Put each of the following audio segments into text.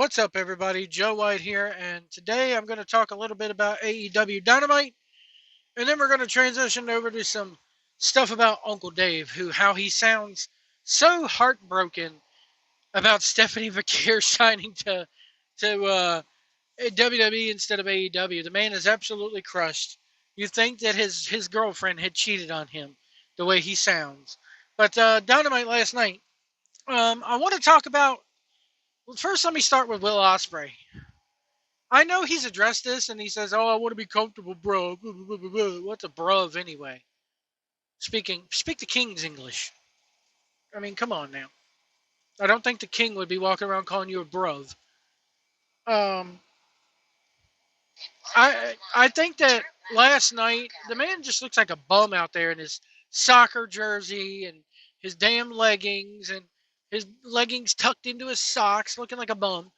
What's up, everybody? Joe White here, and today I'm going to talk a little bit about AEW Dynamite, and then we're going to transition over to some stuff about Uncle Dave, how he sounds so heartbroken about Stephanie McGear signing to WWE instead of AEW. The man is absolutely crushed. You think that his girlfriend had cheated on him, the way he sounds. But Dynamite last night. I want to talk about. Well, first, let me start with Will Ospreay. I know he's addressed this and he says, "Oh, I want to be comfortable, bro." What's a bruv anyway? Speak the King's English. I mean, come on now. I don't think the King would be walking around calling you a bruv. Um, I think that last night the man just looks like a bum out there in his soccer jersey and his damn leggings and his leggings tucked into his socks, looking like a bum.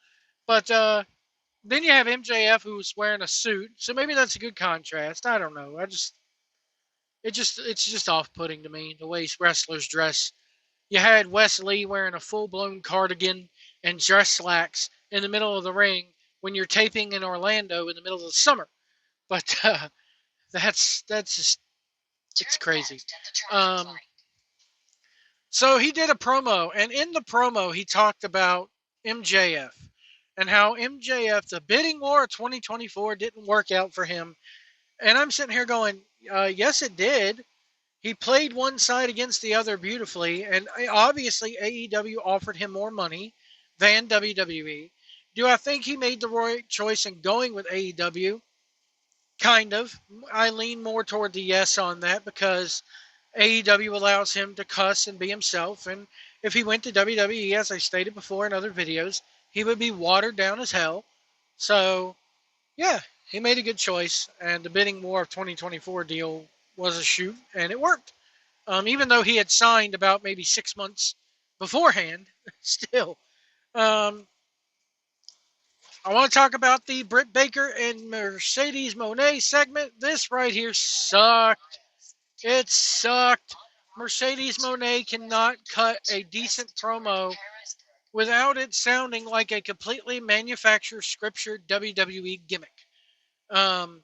But then you have MJF who's wearing a suit, so maybe that's a good contrast. I don't know. It's just off-putting to me the way wrestlers dress. You had Wes Lee wearing a full-blown cardigan and dress slacks in the middle of the ring when you're taping in Orlando in the middle of the summer. But that's just it's crazy. Um, so he did a promo, and in the promo he talked about MJF and how MJF, the bidding war of 2024, didn't work out for him. And I'm sitting here going, yes, it did. He played one side against the other beautifully, and obviously AEW offered him more money than WWE. Do I think he made the right choice in going with AEW? Kind of. I lean more toward the yes on that because AEW allows him to cuss and be himself, and if he went to WWE, as I stated before in other videos, he would be watered down as hell. So, yeah, he made a good choice, and the bidding war of 2024 deal was a shoot, and it worked. Even though he had signed about maybe 6 months beforehand, still. Um, I want to talk about the Britt Baker and Mercedes Moné segment. This right here sucked. It sucked. Mercedes Moné cannot cut a decent promo without it sounding like a completely manufactured, scriptured WWE gimmick. Um,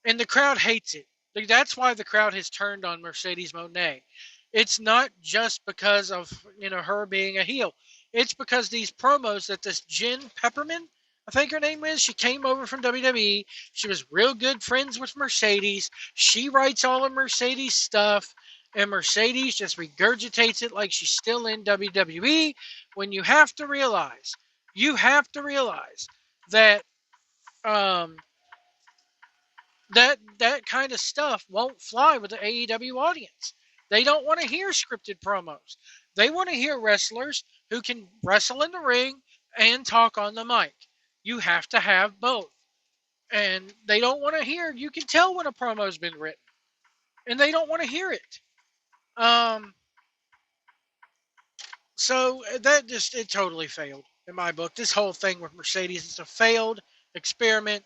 and the crowd hates it. That's why the crowd has turned on Mercedes Moné. It's not just because of her being a heel. It's because these promos that this Jen Pepperman, I think her name is, she came over from WWE. She was real good friends with Mercedes. She writes all of Mercedes stuff, and Mercedes just regurgitates it like she's still in WWE. When you have to realize that um, that kind of stuff won't fly with the AEW audience. They don't want to hear scripted promos. They want to hear wrestlers who can wrestle in the ring and talk on the mic. You have to have both. And they don't want to hear, you can tell when a promo's been written. And they don't want to hear it. Um, so it totally failed in my book. This whole thing with Mercedes is a failed experiment.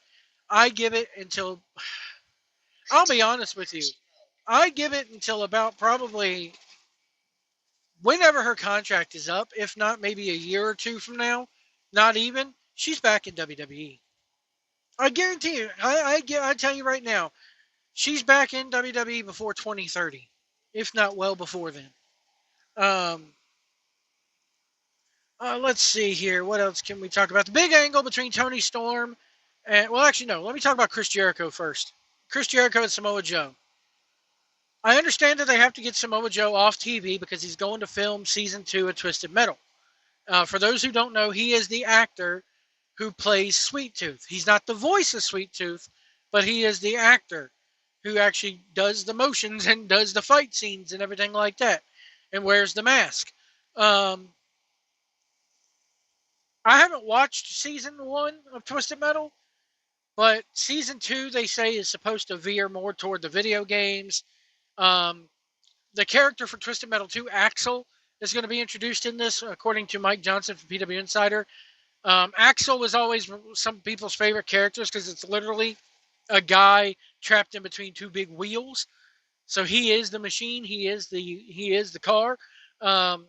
I give it until I'll be honest with you. I give it until about probably whenever her contract is up, if not maybe a year or two from now, not even, she's back in WWE. I guarantee you. I tell you right now, she's back in WWE before 2030, if not well before then. Um, let's see here. What else can we talk about? The big angle between Tony Storm and, well, actually, no. Let me talk about Chris Jericho first. Chris Jericho and Samoa Joe. I understand that they have to get Samoa Joe off TV because he's going to film season 2 of Twisted Metal. For those who don't know, he is the actor who plays Sweet Tooth. He's not the voice of Sweet Tooth, but he is the actor who actually does the motions and does the fight scenes and everything like that and wears the mask. I haven't watched season 1 of Twisted Metal, but season 2 they say is supposed to veer more toward the video games. The character for Twisted Metal 2, Axel, is going to be introduced in this, according to Mike Johnson from PW Insider. Axel was always some people's favorite characters because it's literally a guy trapped in between two big wheels. So he is the machine. He is the car. Um,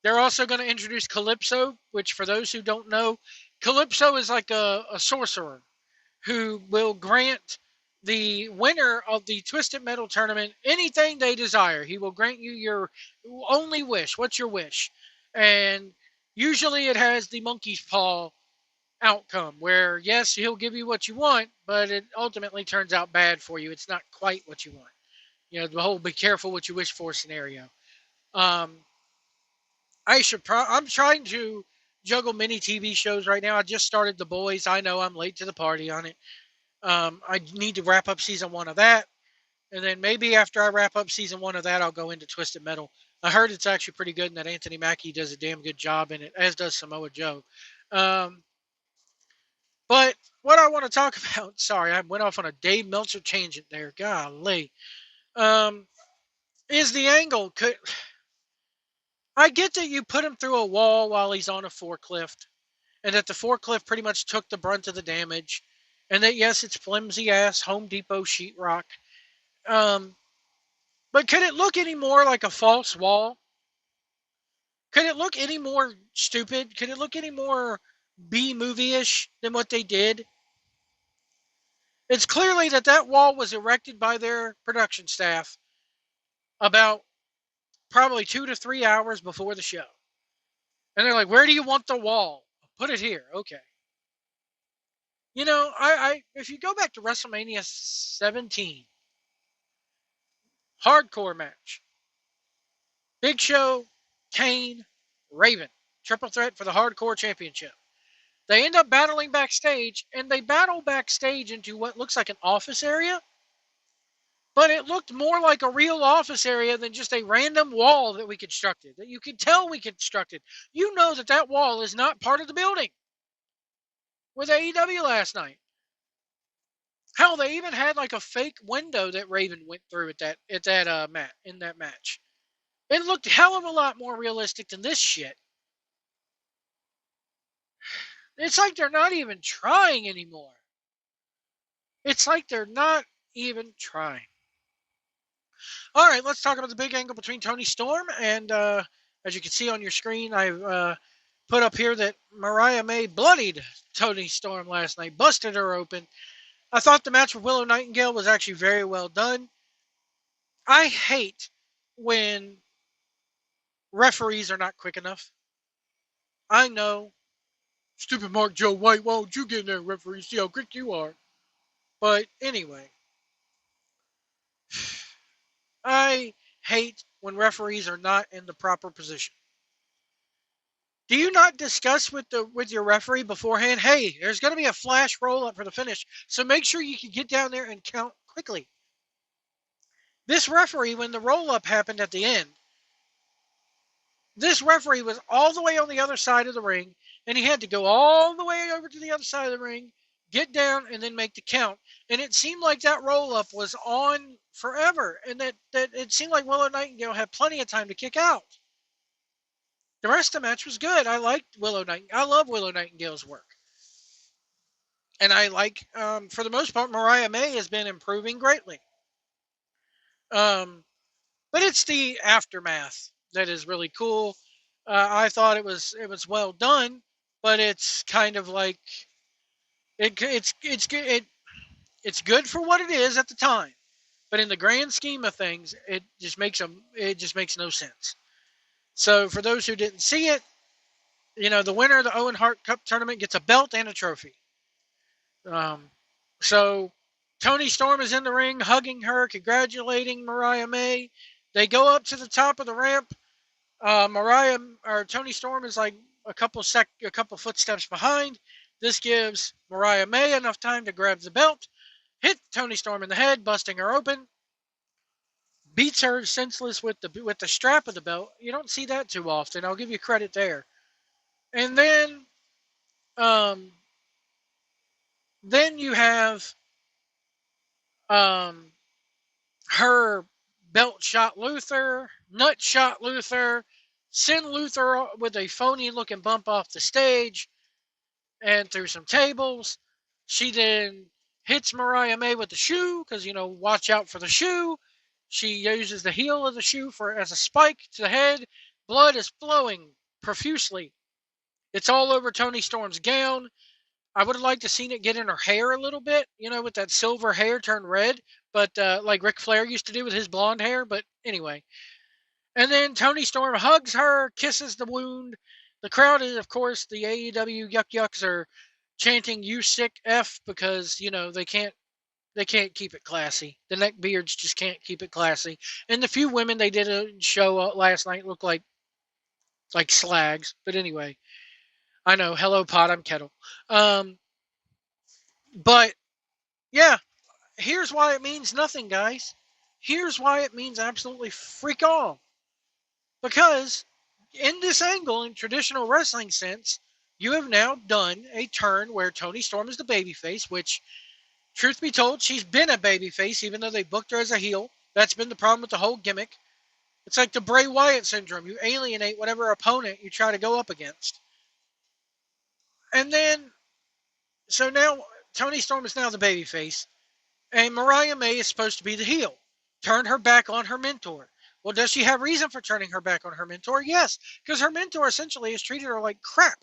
They're also going to introduce Calypso, which for those who don't know, Calypso is like a sorcerer who will grant the winner of the Twisted Metal tournament anything they desire. He will grant you your only wish. What's your wish? And usually it has the monkey's paw outcome where, yes, he'll give you what you want, but it ultimately turns out bad for you. It's not quite what you want. You know, the whole be careful what you wish for scenario. Um, I'm trying to juggle many TV shows right now. I just started The Boys. I know I'm late to the party on it. I need to wrap up season 1 of that. And then maybe after I wrap up season 1 of that, I'll go into Twisted Metal. I heard it's actually pretty good and that Anthony Mackie does a damn good job in it, as does Samoa Joe. Um, but what I want to talk about, sorry, I went off on a Dave Meltzer tangent there. Golly. Um, is the angle. I get that you put him through a wall while he's on a forklift, and that the forklift pretty much took the brunt of the damage, and that, yes, it's flimsy ass Home Depot sheetrock. Um, but could it look any more like a false wall? Could it look any more stupid? Could it look any more B movie-ish than what they did? It's clearly that wall was erected by their production staff about probably 2 to 3 hours before the show. And they're like, where do you want the wall? Put it here. Okay. You know, if you go back to WrestleMania 17, hardcore match. Big Show, Kane, Raven. Triple threat for the hardcore championship. They end up battling backstage, and they battle backstage into what looks like an office area. But it looked more like a real office area than just a random wall that we constructed, that you could tell we constructed. You know that wall is not part of the building with AEW last night. Hell, they even had like a fake window that Raven went through in that match. It looked a hell of a lot more realistic than this shit. It's like they're not even trying anymore. It's like they're not even trying. All right, let's talk about the big angle between Toni Storm and, as you can see on your screen, I've put up here that Mariah May bloodied Toni Storm last night, busted her open. I thought the match with Willow Nightingale was actually very well done. I hate when referees are not quick enough. I know, stupid Mark Joe White, why don't you get in there, referee, see how quick you are? But anyway, I hate when referees are not in the proper position. Do you not discuss with your referee beforehand, hey, there's going to be a flash roll-up for the finish, so make sure you can get down there and count quickly. This referee, when the roll-up happened at the end, this referee was all the way on the other side of the ring, and he had to go all the way over to the other side of the ring, get down, and then make the count. And it seemed like that roll-up was on forever, and that it seemed like Willow Nightingale had plenty of time to kick out. The rest of the match was good. I liked Willow Nightingale. I love Willow Nightingale's work. And I like, for the most part, Mariah May has been improving greatly. But it's the aftermath that is really cool. I thought it was well done, but it's kind of like it's good for what it is at the time. But in the grand scheme of things, it just makes no sense. So for those who didn't see it, you know, the winner of the Owen Hart Cup tournament gets a belt and a trophy. So Toni Storm is in the ring, hugging her, congratulating Mariah May. They go up to the top of the ramp. Toni Storm is like a couple footsteps behind. This gives Mariah May enough time to grab the belt, hit Toni Storm in the head, busting her open. Beats her senseless with the strap of the belt. You don't see that too often. I'll give you credit there. And then you have her belt shot Luther, nut shot Luther, send Luther with a phony looking bump off the stage and through some tables. She then hits Mariah May with the shoe because, you know, watch out for the shoe. She uses the heel of the shoe as a spike to the head, Blood is flowing profusely. It's all over Toni Storm's gown. I would have liked to seen it get in her hair a little bit, with that silver hair turned red, but like Ric Flair used to do with his blonde hair. But anyway, and then Toni Storm hugs her, kisses the wound. The crowd is, of course, the AEW Yuck Yucks are chanting "You sick F" because they can't keep it classy. The neckbeards just can't keep it classy. And the few women they did a show last night looked like slags. But anyway, I know. Hello, pot. I'm kettle. Um, but yeah, here's why it means nothing, guys. Here's why it means absolutely freak all. Because in this angle, in traditional wrestling sense, you have now done a turn where Toni Storm is the babyface, which, truth be told, she's been a babyface, even though they booked her as a heel. That's been the problem with the whole gimmick. It's like the Bray Wyatt syndrome. You alienate whatever opponent you try to go up against. And then, so now Toni Storm is now the babyface, and Mariah May is supposed to be the heel. Turn her back on her mentor. Well, does she have reason for turning her back on her mentor? Yes, because her mentor essentially has treated her like crap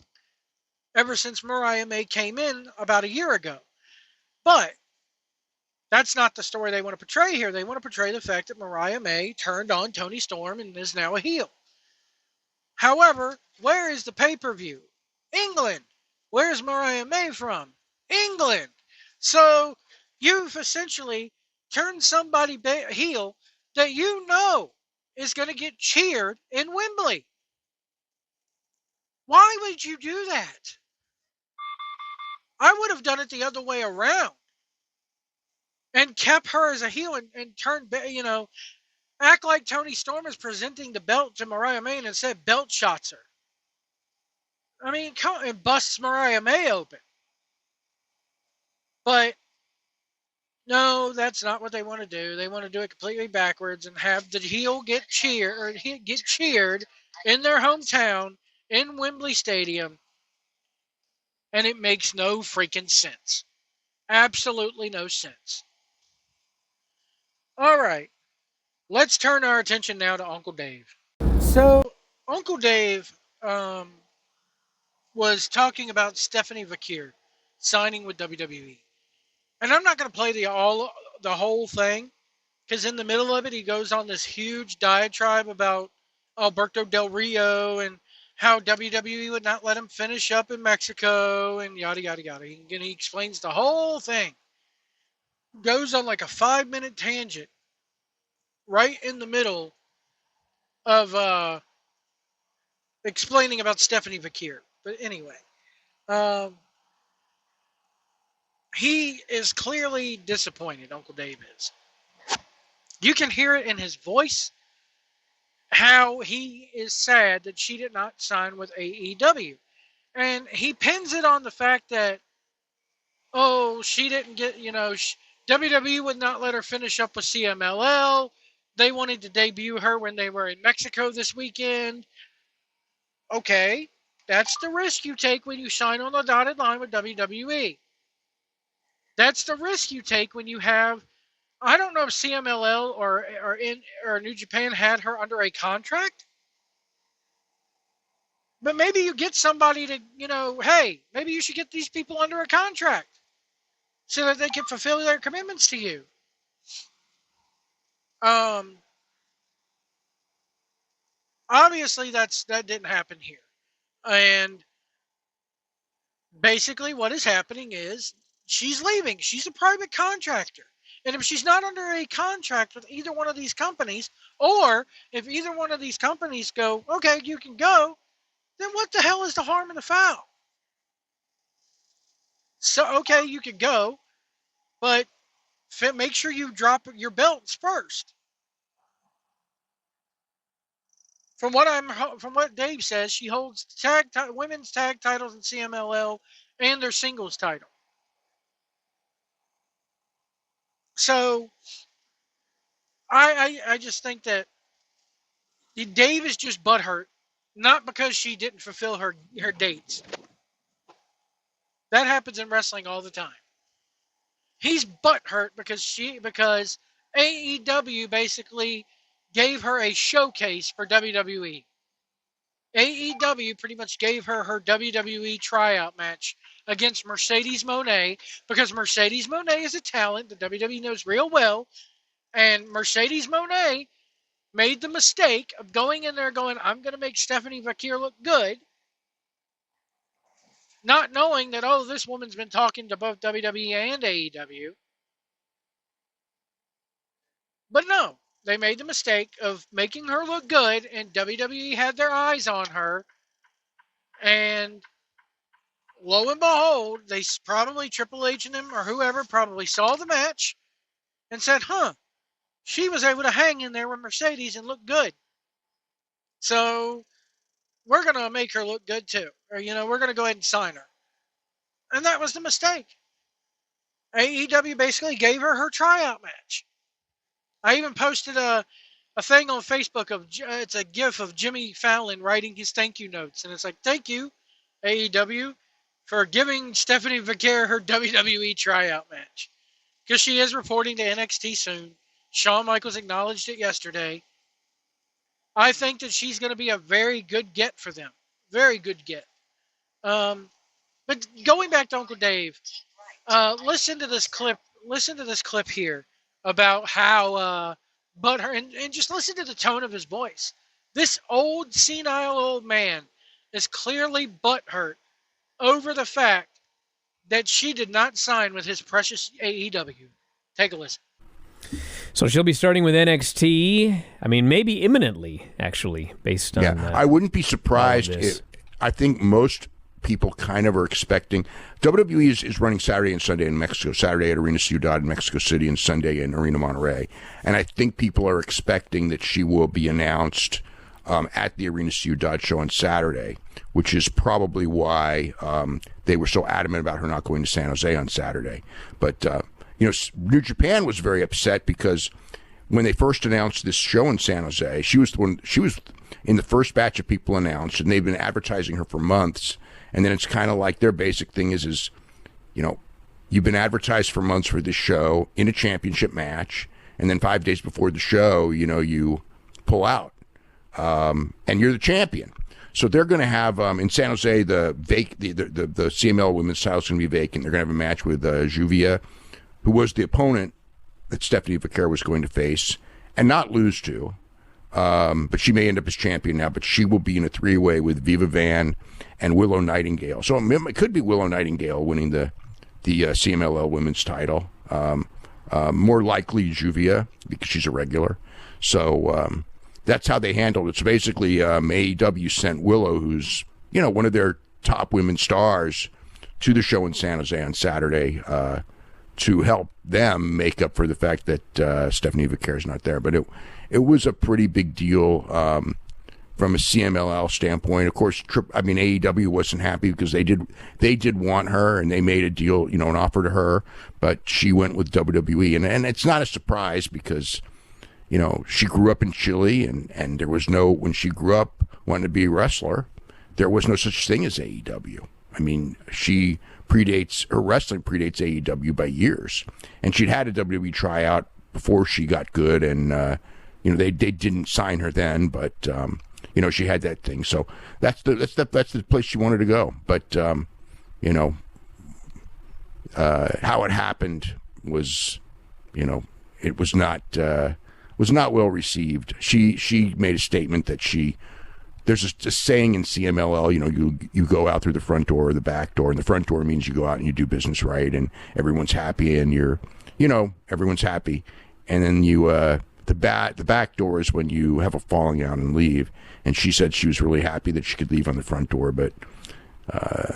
ever since Mariah May came in about a year ago. But that's not the story they want to portray here. They want to portray the fact that Mariah May turned on Toni Storm and is now a heel. However, where is the pay-per-view? England. Where's Mariah May from? England. So you've essentially turned somebody heel that you know is going to get cheered in Wembley. Why would you do that? I would have done it the other way around and kept her as a heel and turned, act like Toni Storm is presenting the belt to Mariah May and instead belt shots her. I mean, and busts Mariah May open. But no, that's not what they want to do. They want to do it completely backwards and have the heel get cheered in their hometown in Wembley Stadium, and it makes no freaking sense. Absolutely no sense. All right, let's turn our attention now to Uncle Dave. So Uncle Dave was talking about Stephanie Vakir signing with WWE. And I'm not going to play the whole thing because in the middle of it he goes on this huge diatribe about Alberto Del Rio and how WWE would not let him finish up in Mexico and yada yada yada. He explains the whole thing. Goes on like a 5-minute tangent right in the middle of explaining about Stephanie Vakir. But anyway, um, he is clearly disappointed, Uncle Dave is. You can hear it in his voice how he is sad that she did not sign with AEW. And he pins it on the fact that, oh, she didn't get, WWE would not let her finish up with CMLL. They wanted to debut her when they were in Mexico this weekend. Okay, that's the risk you take when you sign on the dotted line with WWE. That's the risk you take when you have. I don't know if CMLL or New Japan had her under a contract, but maybe you get somebody to, hey, maybe you should get these people under a contract so that they can fulfill their commitments to you. Um, Obviously that didn't happen here, and basically what is happening is she's leaving. She's a private contractor. And if she's not under a contract with either one of these companies, or if either one of these companies go, okay, you can go, then what the hell is the harm and the foul? So, okay, you can go, but make sure you drop your belts first. From what Dave says, she holds women's tag titles in CMLL and their singles title. So I just think that Dave is just butthurt, not because she didn't fulfill her dates. That happens in wrestling all the time. He's butthurt because AEW basically gave her a showcase for WWE. AEW pretty much gave her her WWE tryout match against Mercedes Moné because Mercedes Moné is a talent that WWE knows real well. And Mercedes Moné made the mistake of going in there going, I'm going to make Stephanie Vaquer look good, not knowing that, oh, this woman's been talking to both WWE and AEW. But no, they made the mistake of making her look good, and WWE had their eyes on her. And lo and behold, they probably Triple H and them or whoever probably saw the match and said, huh, she was able to hang in there with Mercedes and look good. So we're going to make her look good too. Or, we're going to go ahead and sign her. And that was the mistake. AEW basically gave her her tryout match. I even posted a thing on Facebook of it's a gif of Jimmy Fallon writing his thank you notes, and it's like, thank you AEW for giving Stephanie Vaquer her WWE tryout match because she is reporting to NXT soon. Shawn Michaels acknowledged it yesterday. I think that she's going to be a very good get for them, very good get. But going back to Uncle Dave, listen to this clip. Listen to this clip here about how butthurt, and just listen to the tone of his voice. This old, senile old man is clearly butthurt over the fact that she did not sign with his precious AEW. Take a listen. So she'll be starting with NXT. I mean, maybe imminently, actually, based on. Yeah, I wouldn't be surprised if. I think most people kind of are expecting. WWE is running Saturday and Sunday in Mexico. Saturday at Arena Ciudad in Mexico City and Sunday in Arena Monterrey. And I think people are expecting that she will be announced at the Arena Ciudad show on Saturday, which is probably why they were so adamant about her not going to San Jose on Saturday. But, New Japan was very upset because when they first announced this show in San Jose, she was in the first batch of people announced, and they've been advertising her for months. And then it's kind of like their basic thing is you've been advertised for months for this show in a championship match, and then 5 days before the show, you pull out, and you're the champion. So they're going to have in San Jose the CML women's title is going to be vacant. They're going to have a match with Juvia, who was the opponent that Stephanie Vaquer was going to face and not lose to. But she may end up as champion now, but she will be in a three-way with Viva Van and Willow Nightingale. So it could be Willow Nightingale winning the CMLL women's title. More likely Juvia because she's a regular. So that's how they handled it. So basically AEW sent Willow, who's one of their top women stars, to the show in San Jose on Saturday to help them make up for the fact that Stephanie Vaquer is not there. But it was a pretty big deal from a CMLL standpoint. Of course, AEW wasn't happy because they did want her, and they made a deal, an offer to her, but she went with WWE, and it's not a surprise because she grew up in Chile, and there was when she grew up wanting to be a wrestler, there was no such thing as AEW. I mean, her wrestling predates AEW by years, and she'd had a WWE tryout before she got good, and they didn't sign her then, but she had that thing. So that's the place she wanted to go. But how it happened was, it was not well received. She made a statement that there's a saying in CMLL, you go out through the front door or the back door, and the front door means you go out and you do business right, and everyone's happy, and everyone's happy, and then the back door is when you have a falling out and leave. And she said she was really happy that she could leave on the front door, but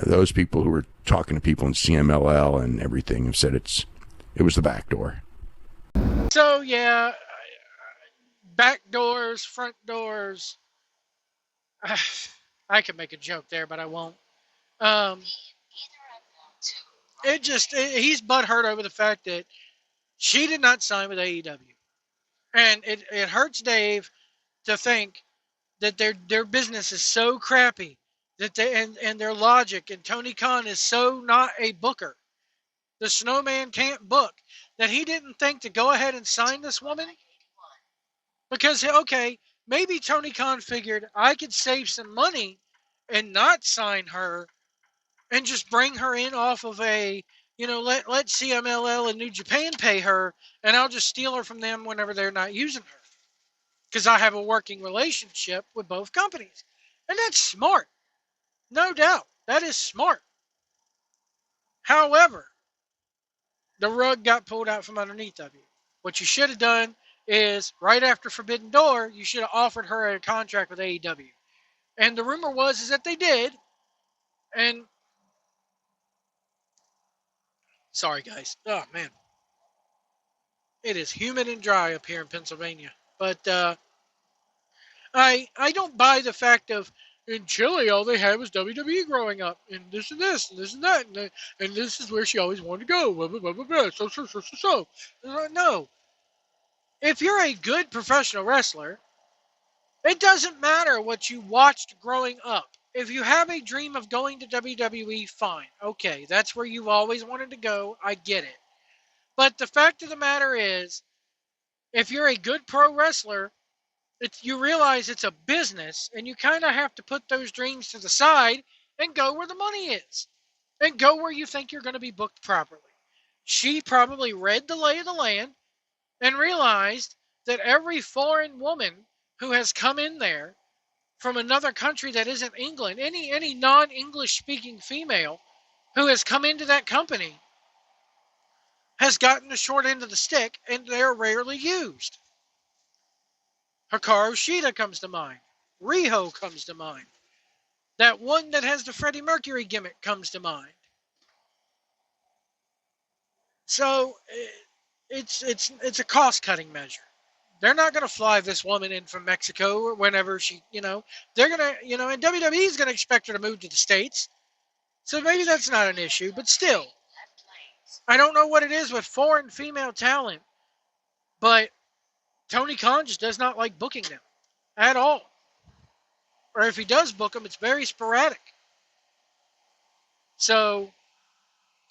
those people who were talking to people in CMLL and everything have said it was the back door. So yeah, back doors, front doors. I could make a joke there, but I won't. He's butthurt over the fact that she did not sign with AEW. And it hurts Dave to think that their business is so crappy that and their logic, and Tony Khan is so not a booker. The snowman can't book, that he didn't think to go ahead and sign this woman. Because, okay, maybe Tony Khan figured I could save some money and not sign her and just bring her in off of let CMLL and New Japan pay her, and I'll just steal her from them whenever they're not using her. Because I have a working relationship with both companies. And that's smart. No doubt. That is smart. However, the rug got pulled out from underneath of you. What you should have done is, right after Forbidden Door, you should have offered her a contract with AEW. And the rumor is that they did. And sorry, guys. Oh, man. It is humid and dry up here in Pennsylvania. But I don't buy the fact of in Chile all they had was WWE growing up, and this and this and this and that, and this is where she always wanted to go. Blah, blah, blah, blah, blah. So. No, if you're a good professional wrestler, it doesn't matter what you watched growing up. If you have a dream of going to WWE, fine. Okay, that's where you've always wanted to go. I get it. But the fact of the matter is, if you're a good pro wrestler, you realize it's a business, and you kind of have to put those dreams to the side and go where the money is and go where you think you're going to be booked properly. She probably read the lay of the land and realized that every foreign woman who has come in there from another country that isn't England, any non-English speaking female who has come into that company has gotten the short end of the stick, and they're rarely used. Hikaru Shida comes to mind. Riho comes to mind. That one that has the Freddie Mercury gimmick comes to mind. So it's a cost-cutting measure. They're not going to fly this woman in from Mexico or whenever they're going to, and WWE is going to expect her to move to the States. So maybe that's not an issue, but still, I don't know what it is with foreign female talent, but Tony Khan just does not like booking them at all. Or if he does book them, it's very sporadic. So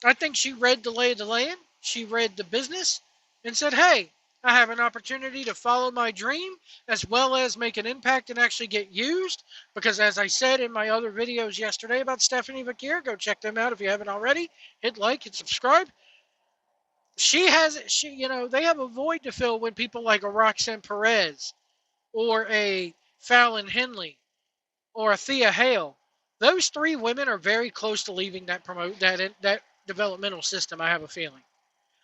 I think she read the lay of the land. She read the business and said, hey, I have an opportunity to follow my dream as well as make an impact and actually get used. Because as I said in my other videos yesterday about Stephanie Bakir, go check them out if you haven't already. Hit like, hit subscribe. They have a void to fill when people like a Roxanne Perez or a Fallon Henley or a Thea Hale. Those three women are very close to leaving that developmental system, I have a feeling.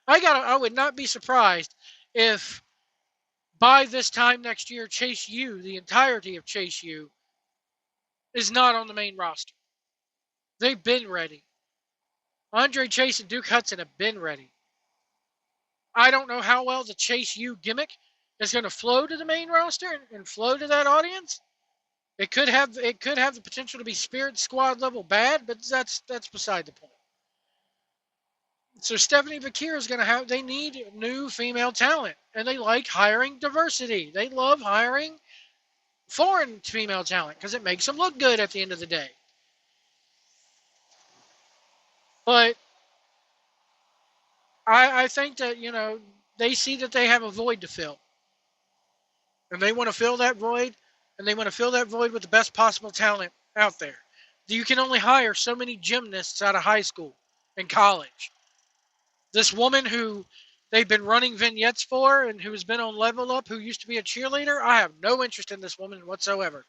I would not be surprised if by this time next year, Chase U, the entirety of Chase U, is not on the main roster. They've been ready. Andre Chase and Duke Hudson have been ready. I don't know how well the Chase U gimmick is going to flow to the main roster and flow to that audience. It could have the potential to be Spirit Squad level bad, but that's beside the point. So Stephanie Bakir is going to have, they need new female talent, and they like hiring diversity. They love hiring foreign female talent because it makes them look good at the end of the day. But I think that, they see that they have a void to fill. And they want to fill that void, and they want to fill that void with the best possible talent out there. You can only hire so many gymnasts out of high school and college. This woman who they've been running vignettes for and who has been on Level Up, who used to be a cheerleader, I have no interest in this woman whatsoever.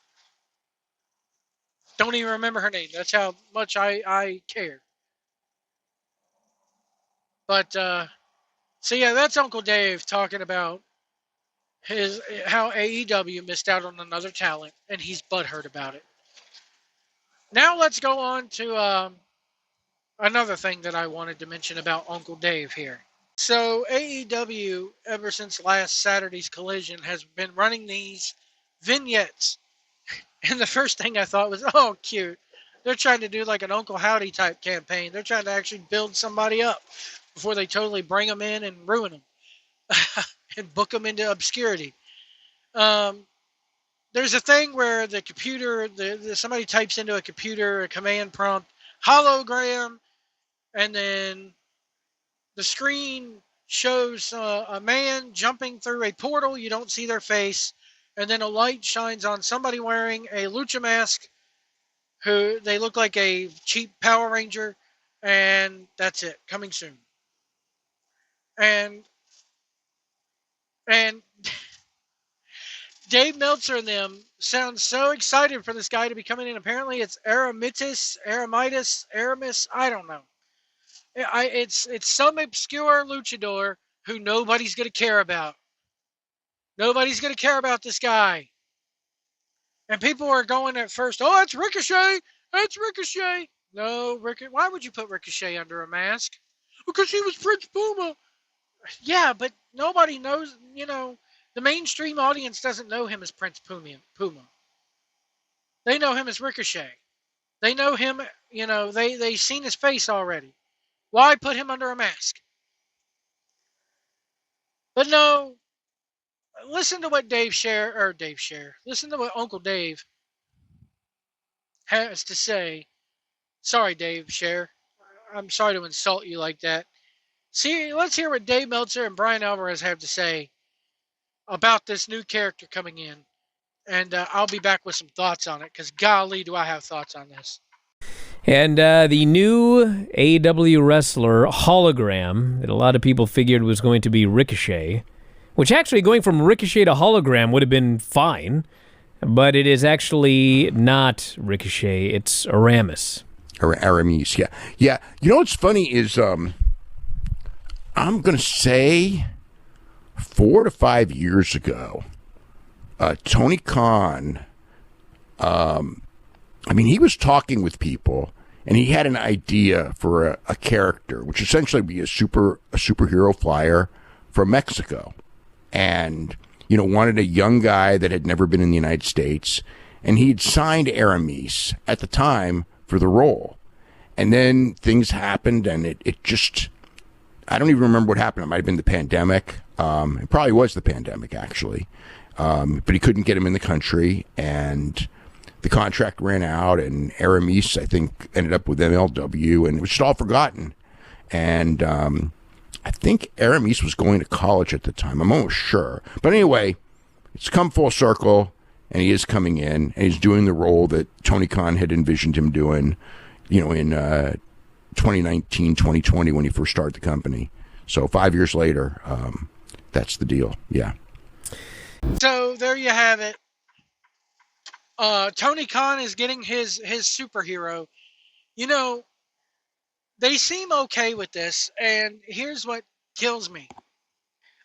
Don't even remember her name. That's how much I care. But, so yeah, that's Uncle Dave talking about how AEW missed out on another talent, and he's butthurt about it. Now let's go on to another thing that I wanted to mention about Uncle Dave here. So AEW, ever since last Saturday's Collision, has been running these vignettes. And the first thing I thought was, oh, cute. They're trying to do like an Uncle Howdy type campaign. They're trying to actually build somebody up before they totally bring them in and ruin them and book them into obscurity. There's a thing where the computer, somebody types into a computer a command prompt, hologram, and then the screen shows a man jumping through a portal. You don't see their face. and then a light shines on somebody wearing a lucha mask who they look like a cheap Power Ranger, and that's it. Coming soon. And and Dave Meltzer and them sound so excited for this guy to be coming in. Apparently, it's Aramis. I don't know. It's some obscure luchador who nobody's gonna care about. Nobody's gonna care about this guy. And people are going at first, oh, that's Ricochet. That's Ricochet. No, why would you put Ricochet under a mask? Because he was Prince Puma. Yeah, but nobody knows, the mainstream audience doesn't know him as Prince Puma. They know him as Ricochet. They know him, they've seen his face already. Why put him under a mask? But no, listen to what listen to what Uncle Dave has to say. Sorry, Dave Share. I'm sorry to insult you like that. See, let's hear what Dave Meltzer and Brian Alvarez have to say about this new character coming in. And I'll be back with some thoughts on it, because golly, do I have thoughts on this. And the new AEW wrestler hologram that a lot of people figured was going to be Ricochet, which actually going from Ricochet to hologram would have been fine, but it is actually not Ricochet, it's Aramis. Aramis, yeah. Yeah, you know what's funny is I'm going to say 4 to 5 years ago, Tony Khan, he was talking with people, and he had an idea for a character, which essentially would be a superhero flyer from Mexico. And, wanted a young guy that had never been in the United States. And he had signed Aramis at the time for the role. And then things happened, and it just, I don't even remember what happened. It might have been the pandemic. It probably was the pandemic, actually. But he couldn't get him in the country, and the contract ran out, and Aramis, I think, ended up with MLW, and it was just all forgotten. And I think Aramis was going to college at the time. I'm almost sure. But anyway, it's come full circle, and he is coming in, and he's doing the role that Tony Khan had envisioned him doing, in 2019, 2020, when he first started the company. So 5 years later, that's the deal. Yeah. So there you have it. Tony Khan is getting his superhero. They seem okay with this, and here's what kills me.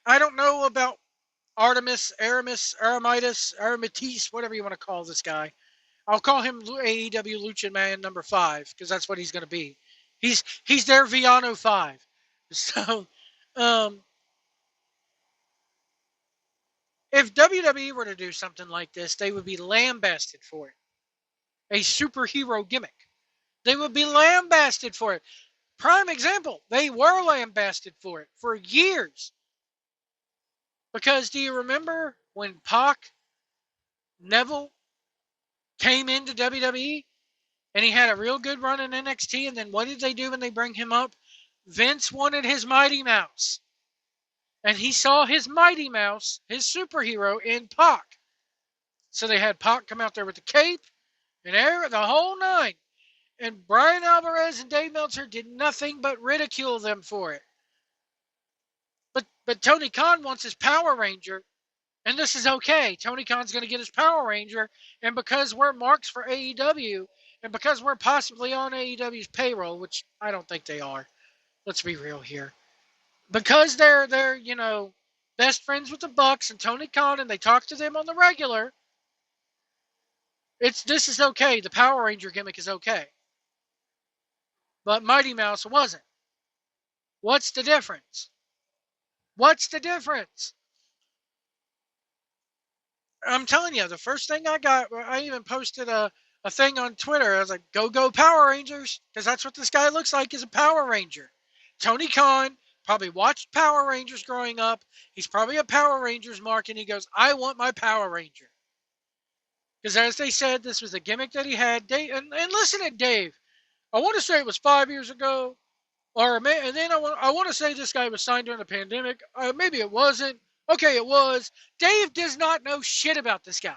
I don't know about Aramis, Aramitis, whatever you want to call this guy. I'll call him AEW Lucha Man number 5, because that's what he's going to be. He's their Viano 5. So, if WWE were to do something like this, they would be lambasted for it. A superhero gimmick. They would be lambasted for it. Prime example, they were lambasted for it for years. Because do you remember when Pac, Neville, came into WWE and he had a real good run in NXT, and then what did they do when they bring him up? Vince wanted his Mighty Mouse. And he saw his Mighty Mouse, his superhero, in Pac. So they had Pac come out there with the cape and the whole nine. And Brian Alvarez and Dave Meltzer did nothing but ridicule them for it. But Tony Khan wants his Power Ranger, and this is okay. Tony Khan's going to get his Power Ranger, and because we're marks for AEW, and because we're possibly on AEW's payroll, which I don't think they are, let's be real here, because they're best friends with the Bucks and Tony Khan, and they talk to them on the regular, this is okay. The Power Ranger gimmick is okay. But Mighty Mouse wasn't. What's the difference? What's the difference? I'm telling you, the first thing I even posted a thing on Twitter. I was like, go Power Rangers, because that's what this guy looks like, is a Power Ranger. Tony Khan probably watched Power Rangers growing up. He's probably a Power Rangers mark, and he goes, I want my Power Ranger. Because as they said, this was a gimmick that he had. And listen to Dave. I want to say it was 5 years ago. And then I want to say this guy was signed during the pandemic. Maybe it wasn't. Okay, it was. Dave does not know shit about this guy.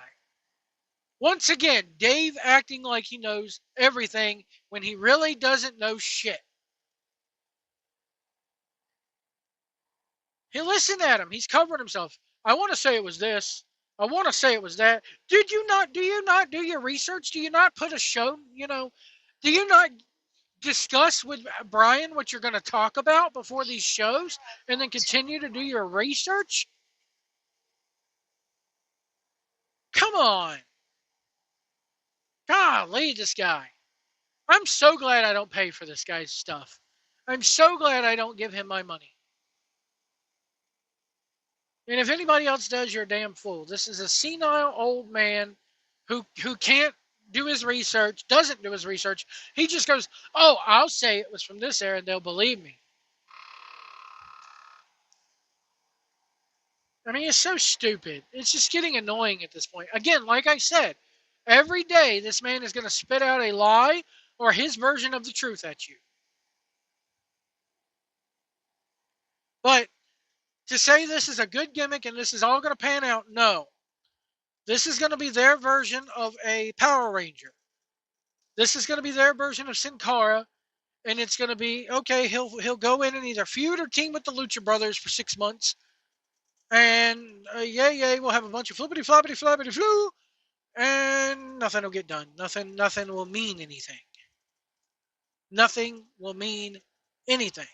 Once again, Dave acting like he knows everything when he really doesn't know shit. He listened at him. He's covering himself. I want to say it was this. I want to say it was that. Did you not? Do you not do your research? Do you not put a show? Do you not discuss with Brian what you're going to talk about before these shows, and then continue to do your research? Come on, golly, this guy. I'm so glad I don't pay for this guy's stuff. I'm so glad I don't give him my money. And if anybody else does, you're a damn fool. This is a senile old man who can't do his research, doesn't do his research. He just goes, "Oh, I'll say it was from this era and they'll believe me." I mean, it's so stupid. It's just getting annoying at this point. Again, like I said, every day this man is going to spit out a lie or his version of the truth at you. But to say this is a good gimmick and this is all going to pan out, no. This is going to be their version of a Power Ranger. This is going to be their version of Sin Cara, and it's going to be okay. He'll go in and either feud or team with the Lucha Brothers for 6 months, and yay, we'll have a bunch of flippity floppity flappity flu, and nothing will get done. Nothing will mean anything. Nothing will mean anything.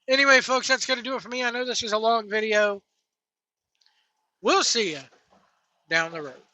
Anyway, folks, that's going to do it for me. I know this was a long video. We'll see you down the road.